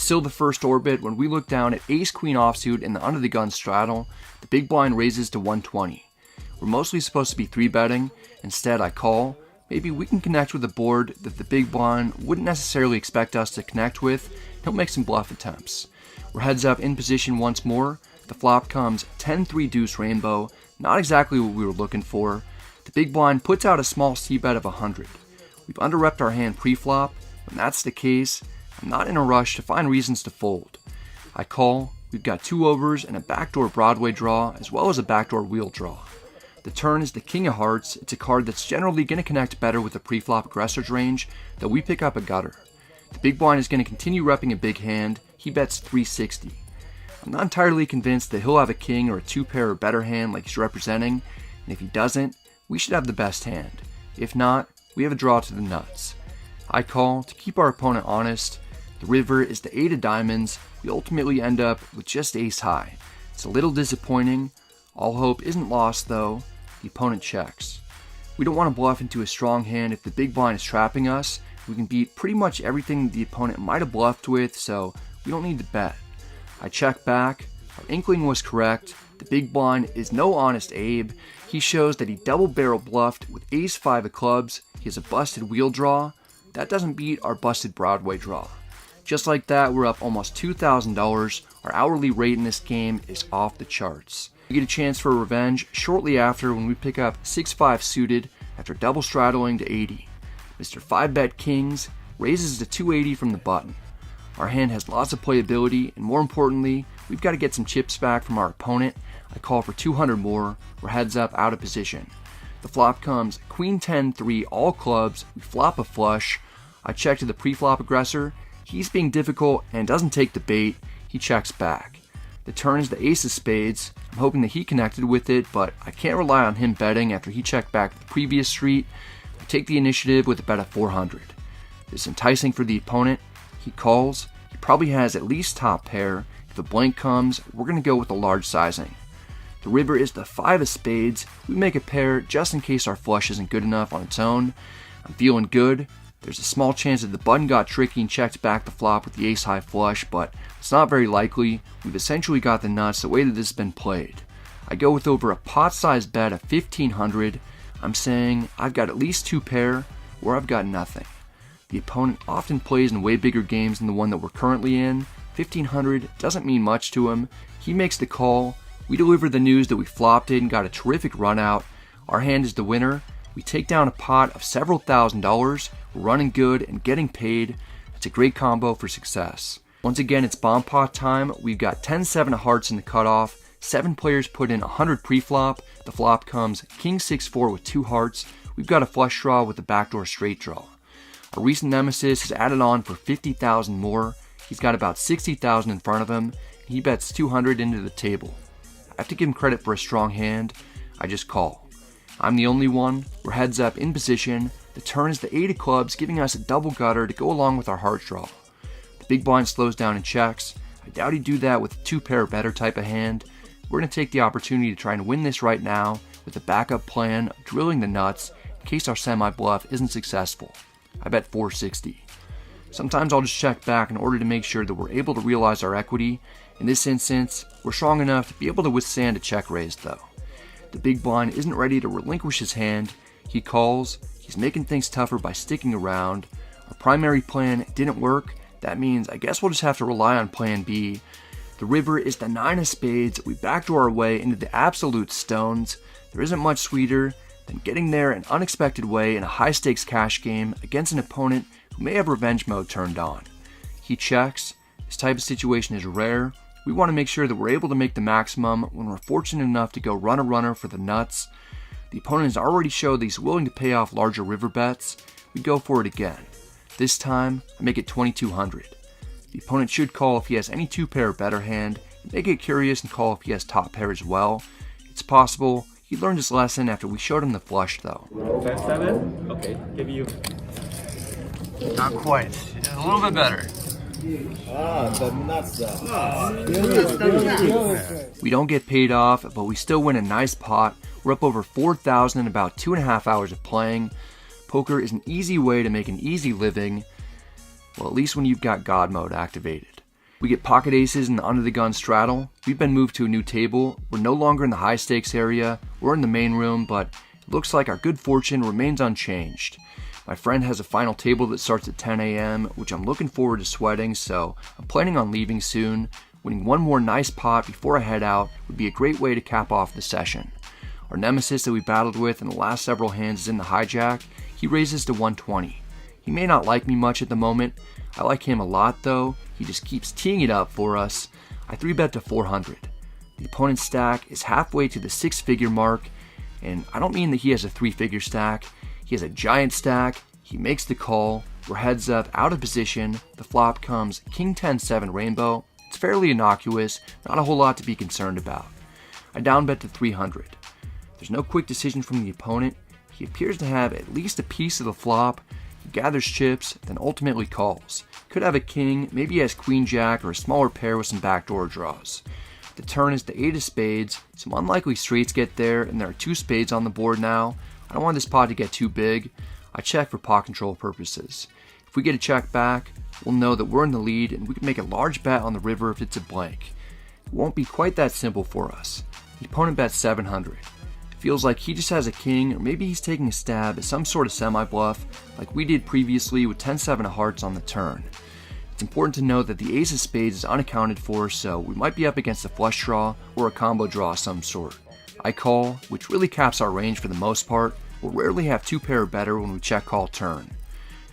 still the first orbit when we look down at ace-queen offsuit in the under-the-gun straddle. The big blind raises to 120. We're mostly supposed to be 3-betting. Instead, I call. Maybe we can connect with a board that the big blind wouldn't necessarily expect us to connect with. He'll make some bluff attempts. We're heads up in position once more. The flop comes 10-3 deuce rainbow. Not exactly what we were looking for. The big blind puts out a small c-bet of 100. We've under-repped our hand pre-flop. When that's the case, I'm not in a rush to find reasons to fold. I call. We've got 2 overs and a backdoor Broadway draw, as well as a backdoor wheel draw. The turn is the king of hearts. It's a card that's generally going to connect better with the pre-flop aggressor's range, though we pick up a gutter. The big blind is going to continue repping a big hand. He bets 360. I'm not entirely convinced that he'll have a king or a 2-pair or better hand like he's representing, and if he doesn't, we should have the best hand. If not, we have a draw to the nuts. I call to keep our opponent honest. The river is the 8 of diamonds. We ultimately end up with just ace high. It's a little disappointing. All hope isn't lost though. The opponent checks. We don't want to bluff into a strong hand if the big blind is trapping us. We can beat pretty much everything the opponent might have bluffed with, so we don't need to bet. I check back. Our inkling was correct. The big blind is no honest Abe. He shows that he double barrel bluffed with ace-5 of clubs. He has a busted wheel draw. That doesn't beat our busted Broadway draw. Just like that, we're up almost $2,000. Our hourly rate in this game is off the charts. We get a chance for revenge shortly after when we pick up 6-5 suited after double straddling to 80. Mr. 5-bet kings raises to 280 from the button. Our hand has lots of playability, and more importantly, we've got to get some chips back from our opponent. I call for 200 more. We're heads up out of position. The flop comes queen 10-3 all clubs. We flop a flush. I check to the pre-flop aggressor. He's being difficult and doesn't take the bait. He checks back. The turn is the ace of spades. I'm hoping that he connected with it, but I can't rely on him betting after he checked back the previous street. I take the initiative with a bet of 400. It's enticing for the opponent. He calls. He probably has at least top pair. If a blank comes, we're going to go with a large sizing. The river is the 5 of spades. We make a pair just in case our flush isn't good enough on its own. I'm feeling good. There's a small chance that the button got tricky and checked back the flop with the ace-high flush, but it's not very likely. We've essentially got the nuts the way that this has been played. I go with over a pot-sized bet of 1,500. I'm saying I've got at least 2 pair, or I've got nothing. The opponent often plays in way bigger games than the one that we're currently in. 1,500 doesn't mean much to him. He makes the call. We deliver the news that we flopped it and got a terrific run out. Our hand is the winner. We take down a pot of several $1,000s. We're running good and getting paid. It's a great combo for success. Once again, it's bomb pot time. We've got 10-7 of hearts in the cutoff. 7 players put in 100 pre-flop. The flop comes king 6-4 with 2 hearts. We've got a flush draw with a backdoor straight draw. Our recent nemesis has added on for 50,000 more. He's got about 60,000 in front of him. And he bets 200 into the table. I have to give him credit for a strong hand. I just call. I'm the only one. We're heads up in position. The turn is the 8 of clubs, giving us a double gutter to go along with our heart draw. The big blind slows down and checks. I doubt he'd do that with a 2-pair or better type of hand. We're going to take the opportunity to try and win this right now with a backup plan of drilling the nuts in case our semi-bluff isn't successful. I bet 460. Sometimes I'll just check back in order to make sure that we're able to realize our equity. In this instance, we're strong enough to be able to withstand a check raise though. The big blind isn't ready to relinquish his hand. He calls. He's making things tougher by sticking around. Our primary plan didn't work. That means I guess we'll just have to rely on plan B. The river is the 9 of spades. We backdoor our way into the absolute stones. There isn't much sweeter than getting there an unexpected way in a high stakes cash game against an opponent who may have revenge mode turned on. He checks. This type of situation is rare. We want to make sure that we're able to make the maximum when we're fortunate enough to go runner for the nuts. The opponent has already showed that he's willing to pay off larger river bets. We go for it again. This time, I make it 2,200. The opponent should call if he has any 2-pair or better hand, and they get curious and call if he has top pair as well. It's possible. He learned his lesson after we showed him the flush though. 5-7? Okay, give you. Not quite. It's a little bit better. The nuts. We don't get paid off, but we still win a nice pot. We're up over 4,000 in about 2.5 hours of playing. Poker is an easy way to make an easy living. Well, at least when you've got God mode activated. We get pocket aces in the under the gun straddle. We've been moved to a new table. We're no longer in the high stakes area. We're in the main room, but it looks like our good fortune remains unchanged. My friend has a final table that starts at 10 a.m., which I'm looking forward to sweating, so I'm planning on leaving soon. Winning one more nice pot before I head out would be a great way to cap off the session. Our nemesis that we battled with in the last several hands is in the hijack. He raises to 120. He may not like me much at the moment. I like him a lot though. He just keeps teeing it up for us. I 3-bet to 400. The opponent's stack is halfway to the 6-figure mark, and I don't mean that he has a 3-figure stack. He has a giant stack. He makes the call. We're heads up, out of position. The flop comes King 10-7 rainbow. It's fairly innocuous, not a whole lot to be concerned about. I downbet to 300. There's no quick decision from the opponent. He appears to have at least a piece of the flop. He gathers chips, then ultimately calls. Could have a king, maybe he has queen jack or a smaller pair with some backdoor draws. The turn is the 8 of spades. Some unlikely straights get there, and there are 2 spades on the board now. I don't want this pot to get too big. I check for pot control purposes. If we get a check back, we'll know that we're in the lead and we can make a large bet on the river if it's a blank. It won't be quite that simple for us. The opponent bets 700. It feels like he just has a king, or maybe he's taking a stab at some sort of semi-bluff like we did previously with 10-7 of hearts on the turn. It's important to note that the ace of spades is unaccounted for, so we might be up against a flush draw or a combo draw of some sort. I call, which really caps our range for the most part. We'll rarely have 2 pair or better when we check call turn.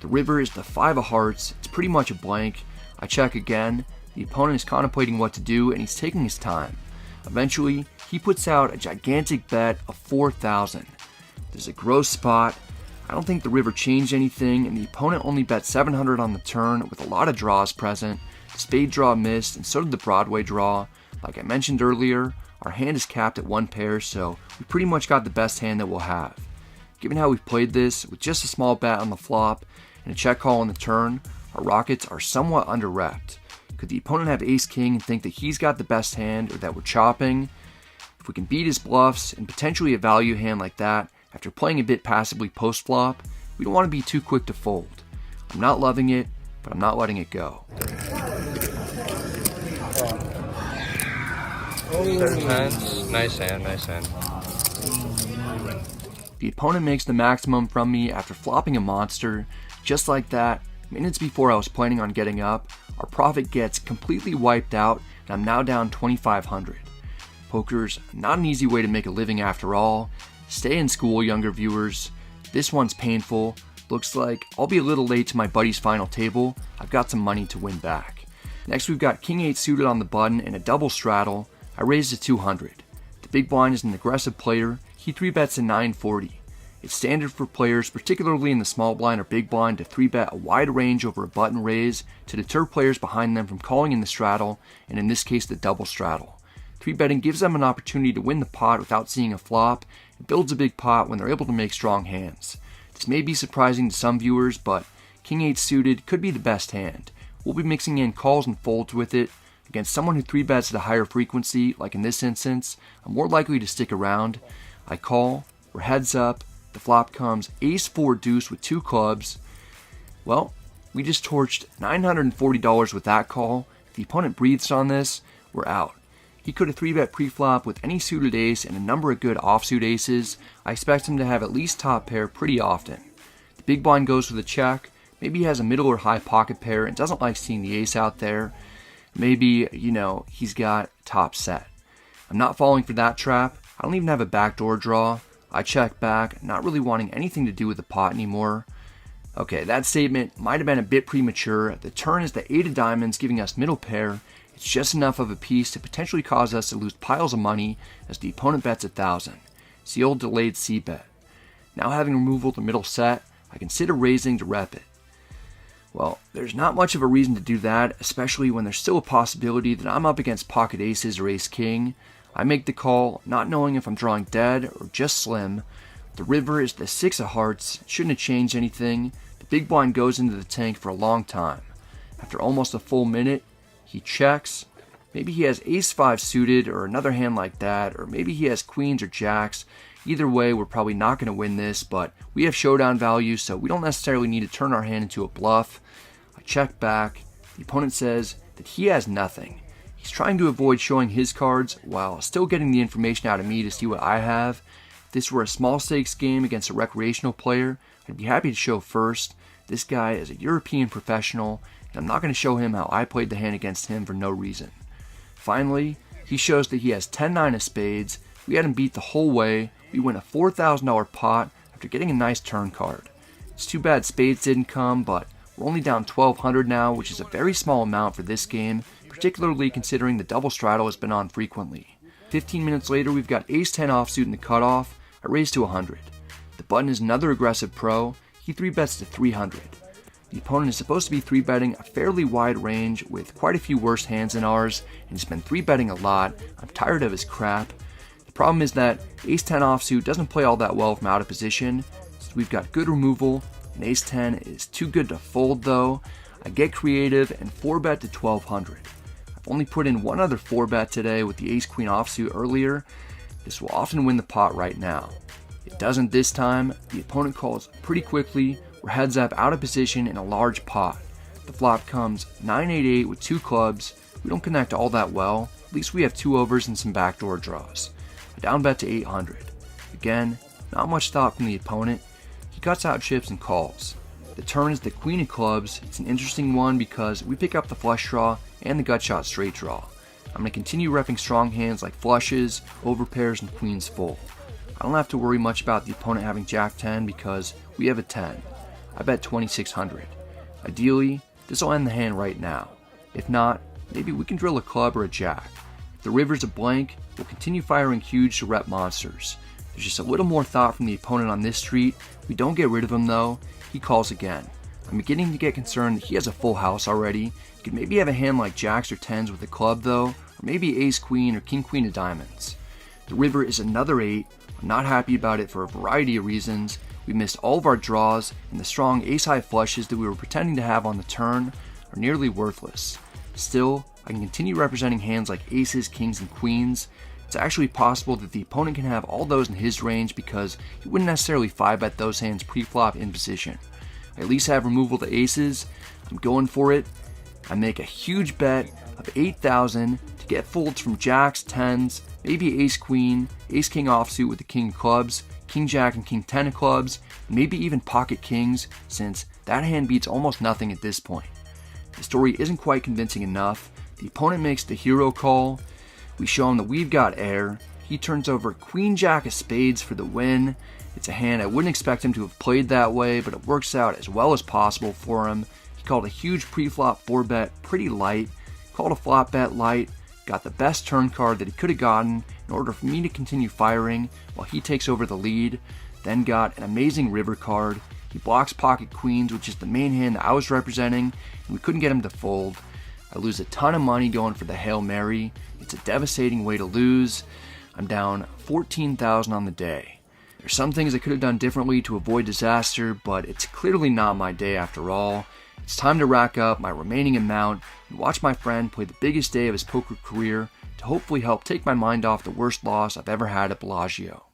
The river is the 5 of hearts. It's pretty much a blank. I check again. The opponent is contemplating what to do and he's taking his time. Eventually, he puts out a gigantic bet of 4,000. There's a gross spot. I don't think the river changed anything, and the opponent only bet 700 on the turn with a lot of draws present. The spade draw missed, and so did the Broadway draw. Like I mentioned earlier, our hand is capped at 1 pair, so we pretty much got the best hand that we'll have. Given how we've played this, with just a small bet on the flop and a check call on the turn, our rockets are somewhat under-repped. Could the opponent have ace-king and think that he's got the best hand or that we're chopping? If we can beat his bluffs and potentially a value hand like that after playing a bit passively post-flop, we don't want to be too quick to fold. I'm not loving it, but I'm not letting it go. 30 hands, nice hand, nice hand. The opponent makes the maximum from me after flopping a monster. Just like that, minutes before I was planning on getting up, our profit gets completely wiped out and I'm now down 2,500. Poker's not an easy way to make a living after all. Stay in school, younger viewers. This one's painful. Looks like I'll be a little late to my buddy's final table. I've got some money to win back. Next we've got King 8 suited on the button and a double straddle. I raise to 200. The big blind is an aggressive player. He 3-bets to 940. It's standard for players, particularly in the small blind or big blind, to 3-bet a wide range over a button raise to deter players behind them from calling in the straddle, and in this case the double straddle. 3-betting gives them an opportunity to win the pot without seeing a flop. It builds a big pot when they're able to make strong hands. This may be surprising to some viewers, but King 8 suited could be the best hand. We'll be mixing in calls and folds with it. Against someone who 3-bets at a higher frequency, like in this instance, I'm more likely to stick around. I call, we're heads up, the flop comes ace-4 deuce with 2 clubs. Well, we just torched $940 with that call. If the opponent breathes on this, we're out. He could have 3-bet pre-flop with any suited ace and a number of good offsuit aces. I expect him to have at least top pair pretty often. The big blind goes with a check. Maybe he has a middle or high pocket pair and doesn't like seeing the ace out there. Maybe, he's got top set. I'm not falling for that trap. I don't even have a backdoor draw. I check back, not really wanting anything to do with the pot anymore. Okay, that statement might have been a bit premature. The turn is the 8 of diamonds, giving us middle pair. It's just enough of a piece to potentially cause us to lose piles of money as the opponent bets 1,000. It's the old delayed c-bet. Now having removal of the middle set, I consider raising to rep it. Well, there's not much of a reason to do that, especially when there's still a possibility that I'm up against pocket aces or ace-king. I make the call, not knowing if I'm drawing dead or just slim. The river is the 6 of hearts, shouldn't have changed anything. The big blind goes into the tank for a long time. After almost a full minute, he checks. Maybe he has ace-5 suited or another hand like that, or maybe he has queens or jacks. Either way, we're probably not going to win this, but we have showdown value, so we don't necessarily need to turn our hand into a bluff. I check back. The opponent says that that he has nothing. He's trying to avoid showing his cards while still getting the information out of me to see what I have. If this were a small stakes game against a recreational player, I'd be happy to show first. This guy is a European professional, and I'm not going to show him how I played the hand against him for no reason. Finally, he shows that he has 10-9 of spades. We had him beat the whole way. We win a $4,000 pot after getting a nice turn card. It's too bad spades didn't come, but we're only down $1,200 now, which is a very small amount for this game, particularly considering the double straddle has been on frequently. 15 minutes later, we've got ace-10 offsuit in the cutoff. I raise to 100. The button is another aggressive pro. He 3-bets to 300. The opponent is supposed to be 3-betting a fairly wide range with quite a few worse hands than ours, and he's been 3-betting a lot. I'm tired of his crap. The problem is that ace-10 offsuit doesn't play all that well from out of position, so we've got good removal, and ace-10 is too good to fold though. I get creative and 4-bet to 1200. I've only put in one other 4-bet today with the ace-queen offsuit earlier. This will often win the pot right now. It doesn't this time. The opponent calls pretty quickly. We're heads up out of position in a large pot. The flop comes 9-8-8 with 2 clubs. We don't connect all that well. At least we have 2 overs and some backdoor draws. A down bet to 800. Again, not much thought from the opponent. He cuts out chips and calls. The turn is the queen of clubs. It's an interesting one because we pick up the flush draw and the gut shot straight draw. I'm going to continue repping strong hands like flushes, overpairs, and queens full. I don't have to worry much about the opponent having jack 10 because we have a 10. I bet 2600. Ideally, this will end the hand right now. If not, maybe we can drill a club or a jack. If the river's a blank, we'll continue firing huge to rep monsters. There's just a little more thought from the opponent on this street. We don't get rid of him though. He calls again. I'm beginning to get concerned that he has a full house already. He could maybe have a hand like jacks or tens with a club though, or maybe ace queen or king queen of diamonds. The river is another 8. I'm not happy about it for a variety of reasons. We missed all of our draws, and the strong ace-high flushes that we were pretending to have on the turn are nearly worthless. Still, I can continue representing hands like aces, kings, and queens. It's actually possible that the opponent can have all those in his range because he wouldn't necessarily 5-bet those hands pre-flop in position. I at least have removal to aces. I'm going for it. I make a huge bet of 8,000 to get folds from jacks, tens, maybe ace queen, ace king offsuit with the king of clubs, king jack and king 10 of clubs, and maybe even pocket kings, since that hand beats almost nothing at this point. The story isn't quite convincing enough. The opponent makes the hero call. We show him that we've got air. He turns over queen jack of spades for the win. It's a hand I wouldn't expect him to have played that way, but it works out as well as possible for him. He called a huge pre-flop 4-bet pretty light, called a flop bet light, got the best turn card that he could have gotten in order for me to continue firing while he takes over the lead, then got an amazing river card. He blocks pocket queens, which is the main hand that I was representing, and we couldn't get him to fold. I lose a ton of money going for the Hail Mary. It's a devastating way to lose. I'm down $14,000 on the day. There's some things I could have done differently to avoid disaster, but it's clearly not my day after all. It's time to rack up my remaining amount and watch my friend play the biggest day of his poker career to hopefully help take my mind off the worst loss I've ever had at Bellagio.